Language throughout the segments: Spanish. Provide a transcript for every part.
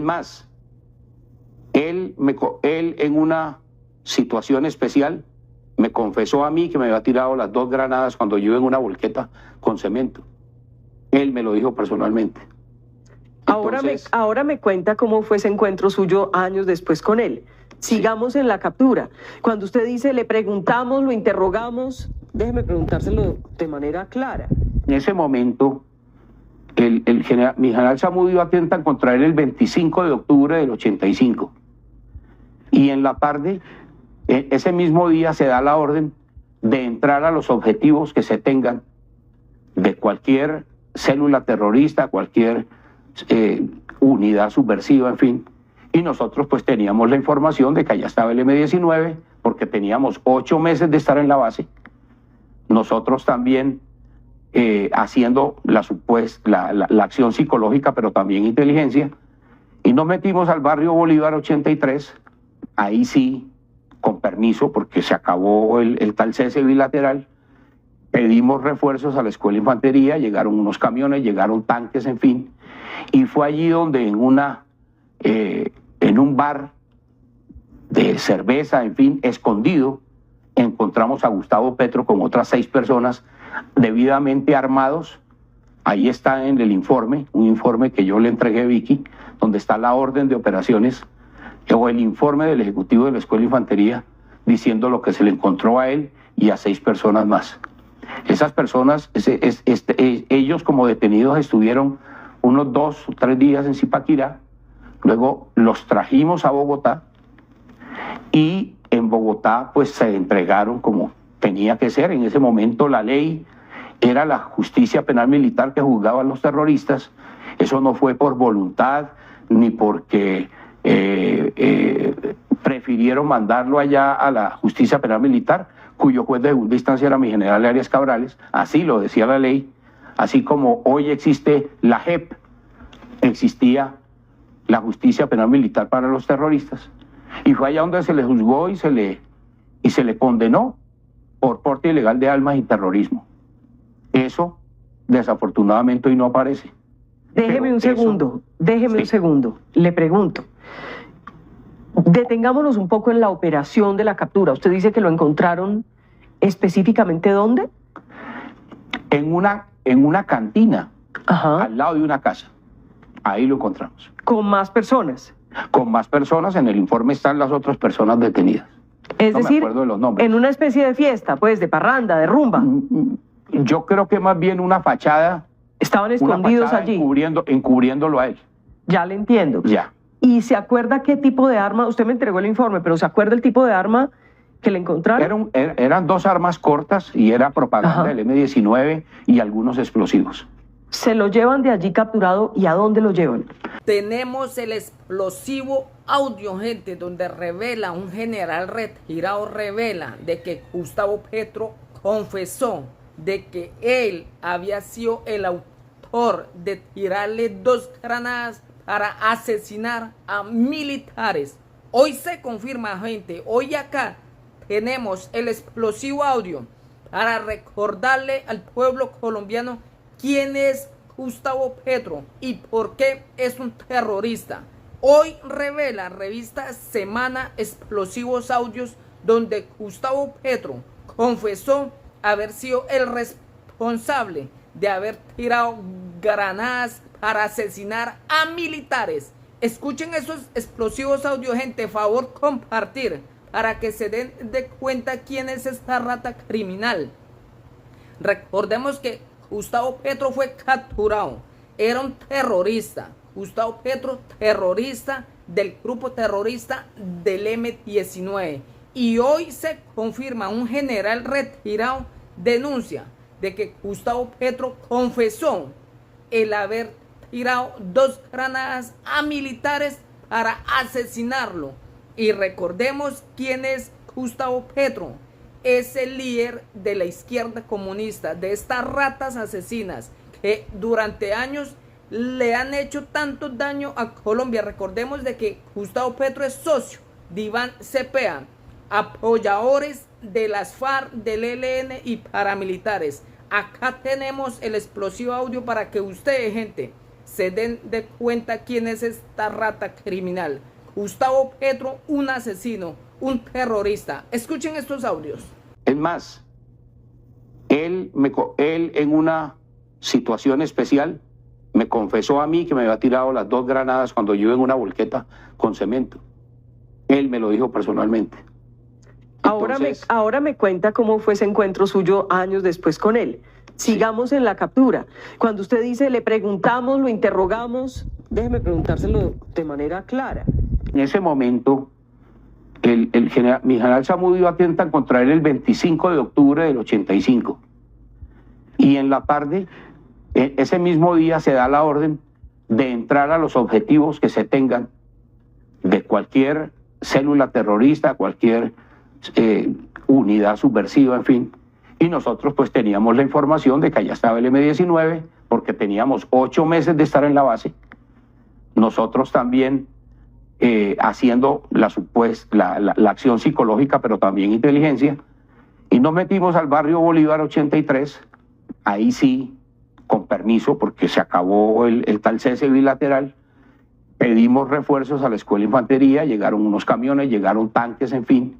Es más, él en una situación especial me confesó a mí que me había tirado las 2 granadas cuando yo iba en una volqueta con cemento. Él me lo dijo personalmente. Ahora me cuenta cómo fue ese encuentro suyo años después con él. Sigamos en la captura. Cuando usted dice, le preguntamos, lo interrogamos, déjeme preguntárselo de manera clara. En ese momento, mi general Zamudio atenta contra él el 25 de octubre del 85. Y en la tarde, ese mismo día, se da la orden de entrar a los objetivos que se tengan de cualquier célula terrorista, cualquier unidad subversiva, en fin. Y nosotros pues teníamos la información de que allá estaba el M-19, porque teníamos 8 meses de estar en la base. Nosotros también haciendo la acción psicológica, pero también inteligencia. Y nos metimos al barrio Bolívar 83, ahí sí, con permiso, porque se acabó el tal cese bilateral. Pedimos refuerzos a la Escuela de Infantería, llegaron unos camiones, llegaron tanques, en fin. Y fue allí donde en un bar de cerveza, en fin, escondido, encontramos a Gustavo Petro con otras 6 personas debidamente armados. Ahí está en el informe, un informe que yo le entregué a Vicky, donde está la orden de operaciones o el informe del Ejecutivo de la Escuela de Infantería diciendo lo que se le encontró a él y a 6 personas más. Esas personas, ellos como detenidos estuvieron unos 2 o 3 días en Zipaquirá, luego los trajimos a Bogotá y en Bogotá pues se entregaron como tenía que ser. En ese momento la ley era la justicia penal militar que juzgaba a los terroristas. Eso no fue por voluntad ni porque prefirieron mandarlo allá a la justicia penal militar, cuyo juez de segunda instancia era mi general Arias Cabrales. Así lo decía la ley. Así como hoy existe la JEP, existía la justicia penal militar para los terroristas. Y fue allá donde se le juzgó y se le condenó por porte ilegal de armas y terrorismo. Eso, desafortunadamente, hoy no aparece. Déjeme un segundo, un segundo. Le pregunto. Detengámonos un poco en la operación de la captura. Usted dice que lo encontraron específicamente ¿dónde? En una cantina, ajá, al lado de una casa. Ahí lo encontramos. ¿Con más personas? Con más personas. En el informe están las otras personas detenidas. Es decir, me acuerdo de los nombres. En una especie de fiesta, pues, de parranda, de rumba. Yo creo que más bien una fachada. Estaban escondidos allí. Encubriéndolo a él. Ya le entiendo. Ya. ¿Y se acuerda qué tipo de arma? Usted me entregó el informe, pero ¿se acuerda el tipo de arma que le encontraron? Eran 2 armas cortas y era propaganda del M-19 y algunos explosivos. ¿Se lo llevan de allí capturado y a dónde lo llevan? Tenemos el explosivo audio, gente, donde revela, un general retirado revela de que Gustavo Petro confesó de que él había sido el autor de tirarle 2 granadas para asesinar a militares. Hoy se confirma, gente, hoy acá tenemos el explosivo audio para recordarle al pueblo colombiano quién es Gustavo Petro y por qué es un terrorista. Hoy revela revista Semana explosivos audios donde Gustavo Petro confesó haber sido el responsable de haber tirado granadas para asesinar a militares. Escuchen esos explosivos audios, gente, favor compartir para que se den de cuenta quién es esta rata criminal. Recordemos que Gustavo Petro fue capturado, era un terrorista. Gustavo Petro, terrorista del grupo terrorista del M-19. Y hoy se confirma, un general retirado denuncia de que Gustavo Petro confesó el haber tirado 2 granadas a militares para asesinarlo. Y recordemos quién es Gustavo Petro. Es el líder de la izquierda comunista, de estas ratas asesinas que durante años le han hecho tanto daño a Colombia. Recordemos de que Gustavo Petro es socio de Iván Cepeda, apoyadores de las FARC, del ELN y paramilitares. Acá tenemos el explosivo audio para que ustedes, gente, se den de cuenta quién es esta rata criminal. Gustavo Petro, un asesino, un terrorista. Escuchen estos audios. Es más, él en una situación especial me confesó a mí que me había tirado las 2 granadas cuando yo iba en una volqueta con cemento. Él me lo dijo personalmente. Ahora me cuenta cómo fue ese encuentro suyo años después con él. Sigamos en la captura. Cuando usted dice, le preguntamos, lo interrogamos, déjeme preguntárselo de manera clara. En ese momento, mi general Zamudio atenta contra él el 25 de octubre del 85. Y en la tarde, ese mismo día, se da la orden de entrar a los objetivos que se tengan de cualquier célula terrorista, cualquier unidad subversiva, en fin. Y nosotros pues teníamos la información de que allá estaba el M-19, porque teníamos 8 meses de estar en la base. Nosotros también haciendo la acción psicológica, pero también inteligencia. Y nos metimos al barrio Bolívar 83, ahí sí, con permiso, porque se acabó el tal cese bilateral. Pedimos refuerzos a la Escuela de Infantería, llegaron unos camiones, llegaron tanques, en fin.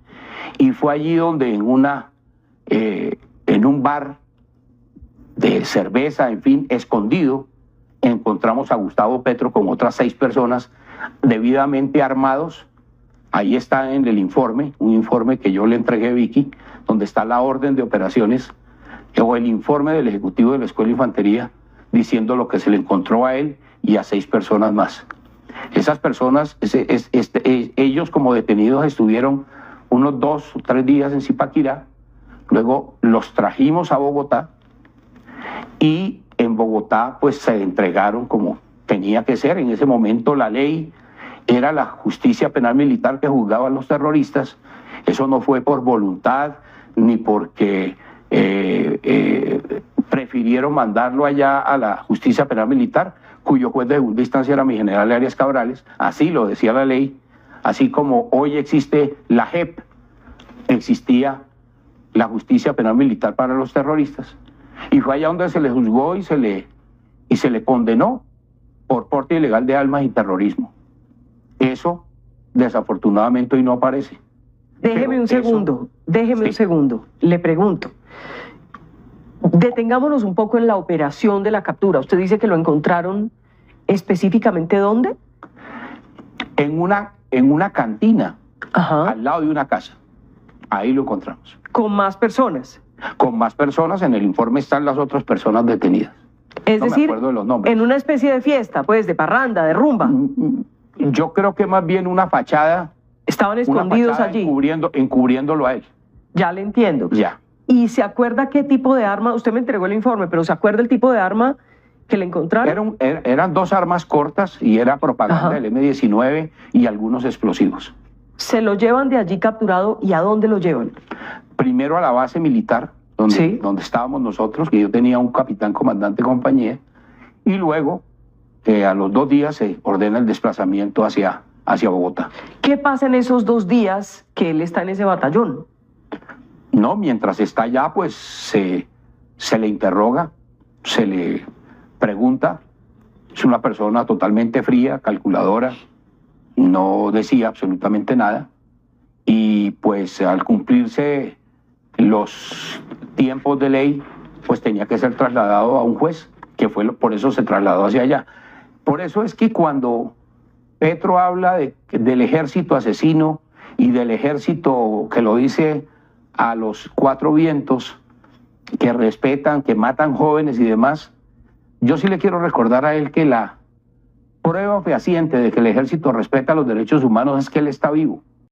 Y fue allí donde en un bar de cerveza, en fin, escondido, encontramos a Gustavo Petro con otras 6 personas debidamente armados. Ahí está en el informe, un informe que yo le entregué a Vicky, donde está la orden de operaciones o el informe del Ejecutivo de la Escuela de Infantería diciendo lo que se le encontró a él y a 6 personas más. Esas personas, ellos como detenidos estuvieron unos 2 o 3 días en Zipaquirá, luego los trajimos a Bogotá y en Bogotá pues se entregaron como tenía que ser. En ese momento la ley era la justicia penal militar que juzgaba a los terroristas. Eso no fue por voluntad ni porque prefirieron mandarlo allá a la justicia penal militar, cuyo juez de segunda instancia era mi general Arias Cabrales. Así lo decía la ley. Así como hoy existe la JEP, existía la justicia penal militar para los terroristas. Y fue allá donde se le juzgó y se le condenó por porte ilegal de armas y terrorismo. Eso, desafortunadamente, hoy no aparece. Déjeme un segundo, le pregunto. Detengámonos un poco en la operación de la captura. Usted dice que lo encontraron específicamente ¿dónde? En una cantina, ajá, al lado de una casa. Ahí lo encontramos. ¿Con más personas? Con más personas. En el informe están las otras personas detenidas. Es decir, me acuerdo de los nombres. En una especie de fiesta, pues, de parranda, de rumba. Yo creo que más bien una fachada. Estaban escondidos allí. Encubriéndolo a él. Ya le entiendo. Ya. ¿Y se acuerda qué tipo de arma? Usted me entregó el informe, pero ¿se acuerda el tipo de arma que le encontraron? Eran 2 armas cortas y era propaganda, ajá, del M-19 y algunos explosivos. ¿Se lo llevan de allí capturado y a dónde lo llevan? Primero a la base militar, donde, ¿sí?, donde estábamos nosotros, que yo tenía un capitán comandante de compañía, y luego a los 2 días se ordena el desplazamiento hacia Bogotá. ¿Qué pasa en esos 2 días que él está en ese batallón? No, mientras está allá, pues se le interroga, se le pregunta. Es una persona totalmente fría, calculadora, no decía absolutamente nada. Y pues al cumplirse los tiempos de ley, pues tenía que ser trasladado a un juez, que por eso se trasladó hacia allá. Por eso es que cuando Petro habla del ejército asesino y del ejército que lo dice a los 4 vientos, que respetan, que matan jóvenes y demás, yo sí le quiero recordar a él que la prueba fehaciente de que el ejército respeta los derechos humanos es que él está vivo.